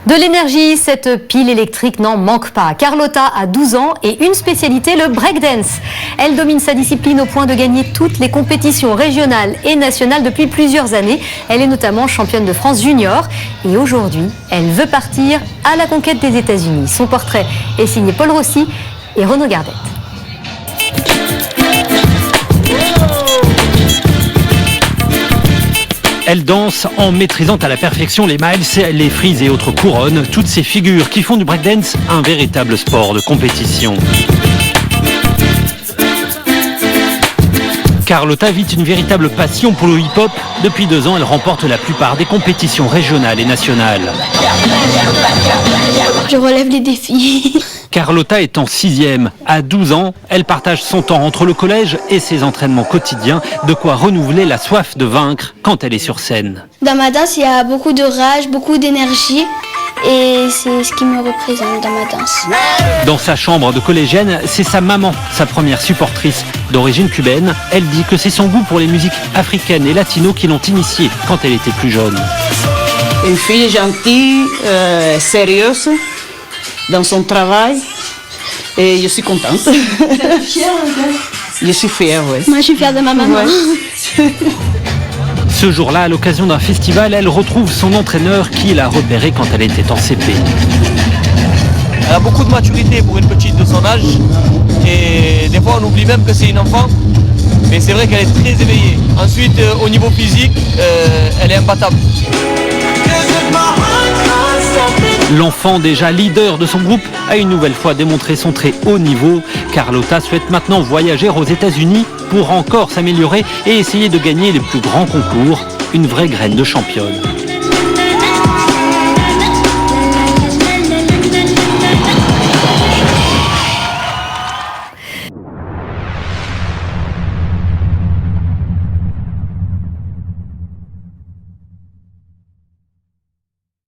De l'énergie, cette pile électrique n'en manque pas. Carlotta a 12 ans et une spécialité, le breakdance. Elle domine sa discipline au point de gagner toutes les compétitions régionales et nationales depuis plusieurs années. Elle est notamment championne de France junior et aujourd'hui, elle veut partir à la conquête des États-Unis. Son portrait est signé Paul Rossi et Renaud Gardette. Elle danse en maîtrisant à la perfection les miles, les frises et autres couronnes, toutes ces figures qui font du breakdance un véritable sport de compétition. Carlotta vit une véritable passion pour le hip-hop. Depuis 2 ans, elle remporte la plupart des compétitions régionales et nationales. Je relève les défis. Carlotta est en 6e. À 12 ans, elle partage son temps entre le collège et ses entraînements quotidiens, de quoi renouveler la soif de vaincre quand elle est sur scène. Dans ma danse, il y a beaucoup de rage, beaucoup d'énergie et c'est ce qui me représente dans ma danse. Dans sa chambre de collégienne, c'est sa maman, sa première supportrice. D'origine cubaine, elle dit que c'est son goût pour les musiques africaines et latino qui l'ont initiée quand elle était plus jeune. Une fille gentille, sérieuse dans son travail et je suis contente. Je suis fière, oui. Moi, je suis fière de ma maman. Ouais. Ce jour-là, à l'occasion d'un festival, elle retrouve son entraîneur qui l'a repérée quand elle était en CP. Elle a beaucoup de maturité pour une petite de son âge et des fois on oublie même que c'est une enfant, mais c'est vrai qu'elle est très éveillée. Ensuite, au niveau physique, elle est imbattable. L'enfant, déjà leader de son groupe, a une nouvelle fois démontré son très haut niveau. Carlotta souhaite maintenant voyager aux États-Unis pour encore s'améliorer et essayer de gagner les plus grands concours. Une vraie graine de championne.